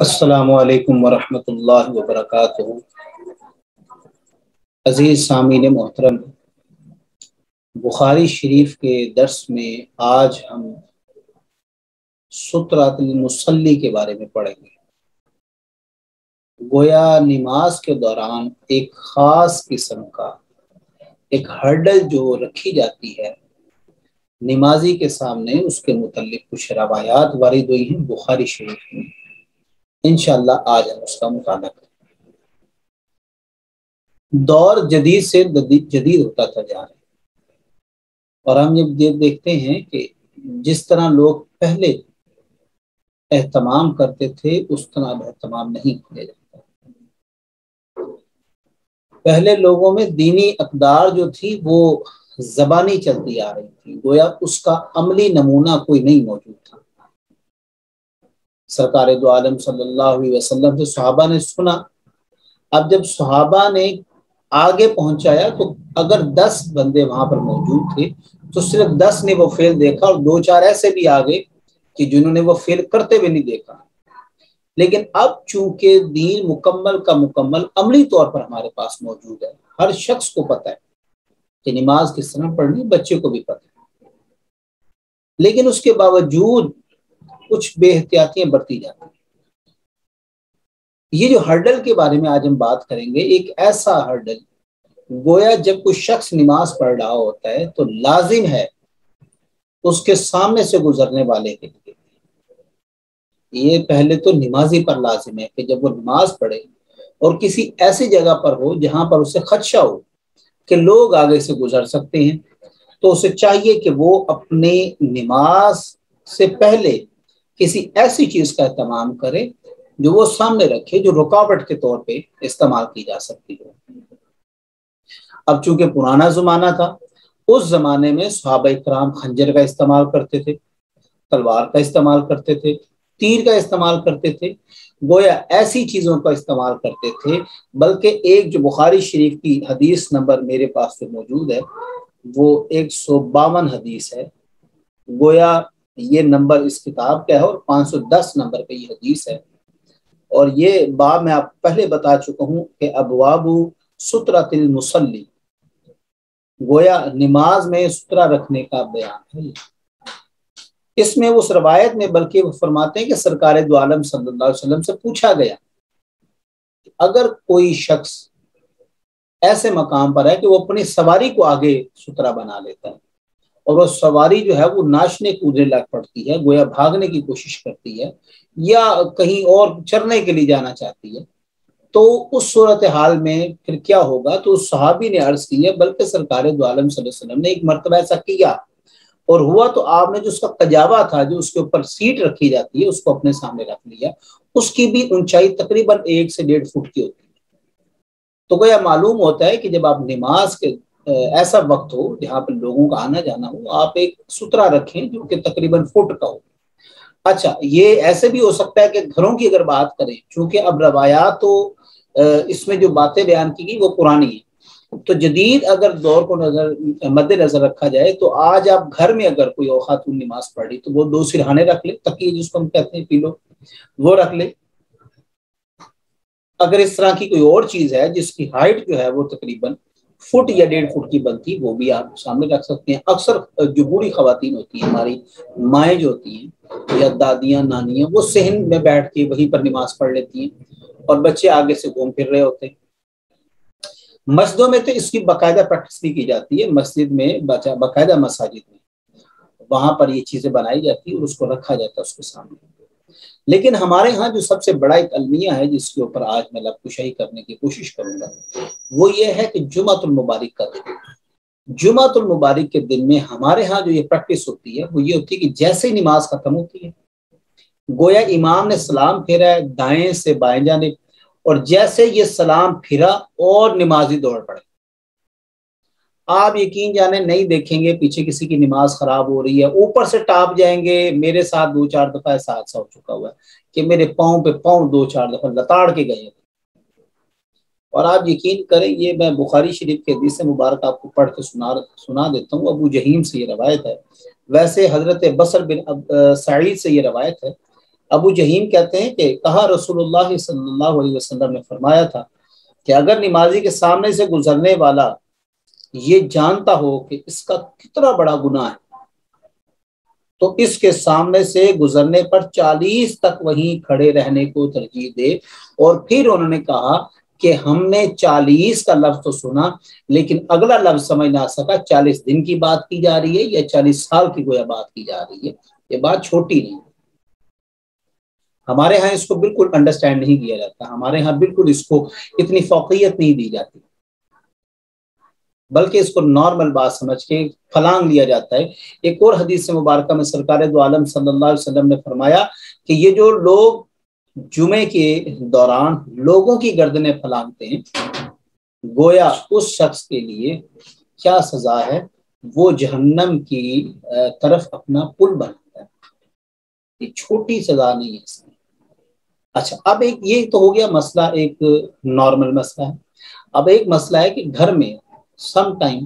السلام علیکم ورحمۃ اللہ وبرکاتہ۔ عزیز سامعین محترم، بخاری شریف کے درس میں آج ہم سترۃ المصلی کے بارے میں پڑھیں گے۔ گویا نماز کے دوران ایک خاص قسم کا ایک ہرڈل جو رکھی جاتی ہے نمازی کے سامنے، اس کے متعلق کچھ روایات وارد ہوئی ہیں بخاری شریف میں۔ انشاءاللہ آج ہم اس کا مطالعہ کریں۔ دور جدید سے جدید ہوتا تھا جا رہا ہے، اور ہم یہ دیکھتے ہیں کہ جس طرح لوگ پہلے اہتمام کرتے تھے اس طرح اب اہتمام نہیں کیا جاتا۔ پہلے لوگوں میں دینی اقدار جو تھی وہ زبانی چلتی آ رہی تھی، گویا اس کا عملی نمونہ کوئی نہیں موجود تھا۔ سرکار دو عالم صلی اللہ علیہ وسلم سے صحابہ نے سنا، اب جب صحابہ نے آگے پہنچایا تو اگر 10 بندے وہاں پر موجود تھے تو صرف 10 نے وہ فعل دیکھا، اور 2-4 ایسے بھی آگے کہ جنہوں نے وہ فعل کرتے ہوئے نہیں دیکھا۔ لیکن اب چونکہ دین مکمل کا مکمل عملی طور پر ہمارے پاس موجود ہے، ہر شخص کو پتہ ہے کہ نماز کس طرح پڑھنی، بچے کو بھی پتہ ہے، لیکن اس کے باوجود کچھ بے احتیاطیاں برتی جاتی ہیں۔ یہ جو ہرڈل کے بارے میں آج ہم بات کریں گے، ایک ایسا ہرڈل گویا جب کوئی شخص نماز پڑھ رہا ہوتا ہے تو لازم ہے اس کے سامنے سے گزرنے والے کے لیے، یہ پہلے تو نمازی پر لازم ہے کہ جب وہ نماز پڑھے اور کسی ایسی جگہ پر ہو جہاں پر اسے خدشہ ہو کہ لوگ آگے سے گزر سکتے ہیں، تو اسے چاہیے کہ وہ اپنی نماز سے پہلے کسی ایسی چیز کا اہتمام کرے جو وہ سامنے رکھے، جو رکاوٹ کے طور پہ استعمال کی جا سکتی ہو۔ اب چونکہ پرانا زمانہ تھا، اس زمانے میں صحابہ کرام خنجر کا استعمال کرتے تھے، تلوار کا استعمال کرتے تھے، تیر کا استعمال کرتے تھے، گویا ایسی چیزوں کا استعمال کرتے تھے۔ بلکہ ایک جو بخاری شریف کی حدیث نمبر میرے پاس جو موجود ہے وہ 152 حدیث ہے، گویا یہ نمبر اس کتاب کا ہے، اور 510 نمبر پہ یہ حدیث ہے، اور یہ باب میں آپ پہلے بتا چکا ہوں کہ ابواب سترۃ المصلی، گویا نماز میں سترہ رکھنے کا بیان ہے۔ اس میں اس روایت میں بلکہ وہ فرماتے ہیں کہ سرکار دو عالم صلی اللہ علیہ وسلم سے پوچھا گیا کہ اگر کوئی شخص ایسے مقام پر ہے کہ وہ اپنی سواری کو آگے سترہ بنا لیتا ہے، اور وہ سواری جو ہے وہ ناچنے کودنے لگ پڑتی ہے، گویا بھاگنے کی کوشش کرتی ہے یا کہیں اور چرنے کے لیے جانا چاہتی ہے، تو اس صورتحال میں پھر کیا ہوگا؟ تو اس صحابی نے عرض کی ہے، بلکہ سرکار دو عالم صلی اللہ علیہ وسلم نے ایک مرتبہ ایسا کیا، اور ہوا تو آپ نے جو اس کا قجاوہ تھا، جو اس کے اوپر سیٹ رکھی جاتی ہے، اس کو اپنے سامنے رکھ لیا، اس کی بھی اونچائی تقریباً 1 سے 1.5 فٹ کی ہوتی ہے۔ تو گویا معلوم ہوتا ہے کہ جب آپ نماز کے ایسا وقت ہو جہاں پہ لوگوں کا آنا جانا ہو، آپ ایک سترہ رکھیں جو کہ تقریباً فٹ کا ہو۔ اچھا، یہ ایسے بھی ہو سکتا ہے کہ گھروں کی اگر بات کریں، چونکہ اب روایات تو اس میں جو باتیں بیان کی گئی وہ پرانی ہیں، تو جدید اگر دور کو مد نظر رکھا جائے تو آج آپ گھر میں اگر کوئی خاتون نماز پڑھ رہی تو وہ 2 سرہانے رکھ لے، تکیے جس کو ہم کہتے ہیں پیلو، وہ رکھ لے۔ اگر اس طرح کی کوئی اور چیز ہے جس کی ہائٹ جو ہے وہ تقریباً فٹ یا 1.5 فٹ کی بنتی، وہ بھی آپ سامنے رکھ سکتے ہیں۔ اکثر جو بوڑھی خواتین ہوتی ہیں، ہماری مائیں جو ہوتی ہیں یا دادیاں نانیاں، وہ صحن میں بیٹھ کے وہیں پر نماز پڑھ لیتی ہیں، اور بچے آگے سے گھوم پھر رہے ہوتے ہیں۔ مسجدوں میں تو اس کی باقاعدہ پریکٹس بھی کی جاتی ہے، مسجد میں باقاعدہ مساجد میں وہاں پر یہ چیزیں بنائی جاتی ہیں اور اس کو رکھا جاتا ہے اس کے سامنے۔ لیکن ہمارے ہاں جو سب سے بڑا ایک المیہ ہے جس کے اوپر آج میں لب کشائی کرنے کی کوشش کروں گا، وہ یہ ہے کہ جمعۃ المبارک کا دن۔ جمعۃ المبارک کے دن میں ہمارے ہاں جو یہ پریکٹس ہوتی ہے وہ یہ ہوتی ہے کہ جیسے ہی نماز ختم ہوتی ہے، گویا امام نے سلام پھیرا ہے دائیں سے بائیں جانب، اور جیسے یہ سلام پھرا اور نمازی دوڑ پڑے۔ آپ یقین جانے نہیں دیکھیں گے پیچھے کسی کی نماز خراب ہو رہی ہے، اوپر سے ٹاپ جائیں گے۔ میرے ساتھ 2-4 دفعہ ایسا حادثہ ہو چکا ہوا ہے کہ میرے پاؤں پہ پاؤں 2-4 دفعہ لتاڑ کے گئے، اور آپ یقین کریں یہ میں بخاری شریف کے حدیث مبارک آپ کو پڑھ کے سنا دیتا ہوں۔ ابو جہیم سے یہ روایت ہے، ویسے حضرت بصر بن سعید سے یہ روایت ہے۔ ابو جہیم کہتے ہیں کہ کہا رسول اللہ صلی اللہ علیہ وسلم نے فرمایا تھا کہ اگر نمازی کے سامنے سے گزرنے والا یہ جانتا ہو کہ اس کا کتنا بڑا گناہ ہے تو اس کے سامنے سے گزرنے پر 40 تک وہیں کھڑے رہنے کو ترجیح دے۔ اور پھر انہوں نے کہا کہ ہم نے 40 کا لفظ تو سنا لیکن اگلا لفظ سمجھ نہ سکا 40 دن کی بات کی جا رہی ہے یا 40 سال کی گویا بات کی جا رہی ہے۔ یہ بات چھوٹی نہیں، ہمارے ہاں اس کو بالکل انڈرسٹینڈ نہیں کیا جاتا، ہمارے ہاں بالکل اس کو اتنی فوقیت نہیں دی جاتی، بلکہ اس کو نارمل بات سمجھ کے پھلانگ لیا جاتا ہے۔ ایک اور حدیث مبارکہ میں سرکار دو عالم صلی اللہ علیہ وسلم نے فرمایا کہ یہ جو لوگ جمعے کے دوران لوگوں کی گردنیں پھلانگتے ہیں، گویا اس شخص کے لیے کیا سزا ہے، وہ جہنم کی طرف اپنا پل بناتا ہے۔ یہ چھوٹی سزا نہیں ہے اس میں۔ اچھا، اب ایک یہ تو ہو گیا مسئلہ، ایک نارمل مسئلہ ہے۔ اب ایک مسئلہ ہے کہ گھر میں سم ٹائم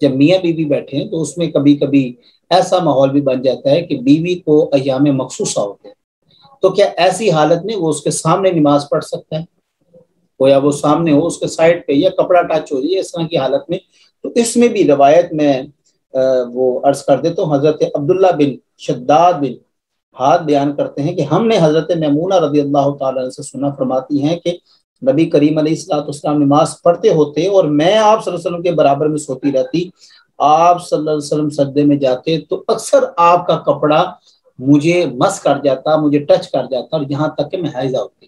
جب میاں بیوی بیٹھے ہیں تو اس میں کبھی کبھی ایسا ماحول بھی بن جاتا ہے کہ بیوی کو ایام مخصوصہ ہوتے ہیں، تو کیا ایسی حالت میں وہ اس کے سامنے نماز پڑھ سکتا ہے؟ یا وہ سامنے ہو، اس کے سائڈ پہ یا کپڑا ٹچ ہو جائے اس طرح کی حالت میں؟ تو اس میں بھی روایت میں وہ عرض کر دیتا ہوں، حضرت عبداللہ بن شداد بن ہاتھ بیان کرتے ہیں کہ ہم نے حضرت میمونہ رضی اللہ تعالیٰ عنہ سے سنا، فرماتی ہیں کہ نبی کریم علیہ الصلوۃ والسلام نماز پڑھتے ہوتے اور میں آپ صلی اللہ علیہ وسلم کے برابر میں سوتی رہتی، آپ صلی اللہ علیہ وسلم سجدے میں جاتے تو اکثر آپ کا کپڑا مجھے مس کر جاتا، مجھے ٹچ کر جاتا، اور یہاں تک کہ میں حائضہ ہوتی۔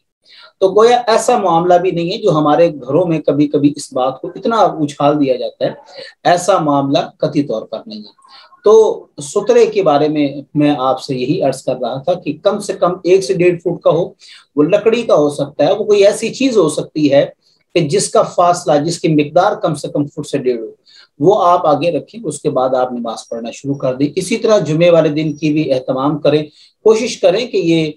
تو گویا ایسا معاملہ بھی نہیں ہے جو ہمارے گھروں میں کبھی کبھی اس بات کو اتنا اچھال دیا جاتا ہے، ایسا معاملہ قطعی طور پر نہیں ہے۔ تو سترے کے بارے میں آپ سے یہی عرض کر رہا تھا کہ کم سے کم 1 سے 1.5 فٹ کا ہو، وہ لکڑی کا ہو سکتا ہے، وہ کوئی ایسی چیز ہو سکتی ہے کہ جس کا فاصلہ، جس کی مقدار کم سے کم فٹ سے 1.5 ہو، وہ آپ آگے رکھیں، اس کے بعد آپ نماز پڑھنا شروع کر دیں۔ اسی طرح جمعے والے دن کی بھی اہتمام کریں، کوشش کریں کہ یہ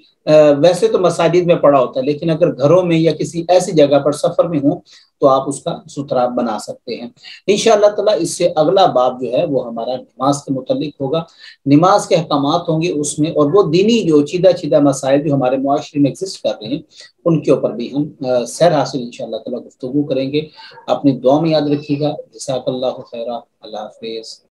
ویسے تو مساجد میں پڑا ہوتا ہے لیکن اگر گھروں میں یا کسی ایسی جگہ پر سفر میں ہوں تو آپ اس کا ستھرا بنا سکتے ہیں انشاءاللہ تعالیٰ۔ اس سے اگلا باب جو ہے وہ ہمارا نماز کے متعلق ہوگا، نماز کے احکامات ہوں گے اس میں، اور وہ دینی جو چیدہ مسائل جو ہمارے معاشرے میں ایگزسٹ کر رہے ہیں ان کے اوپر بھی ہم سیر حاصل انشاءاللہ تعالیٰ گفتگو کریں گے۔ اپنی دعا میں یاد رکھیے گا۔ جزاک اللہ خیرہ۔ اللہ حافظ۔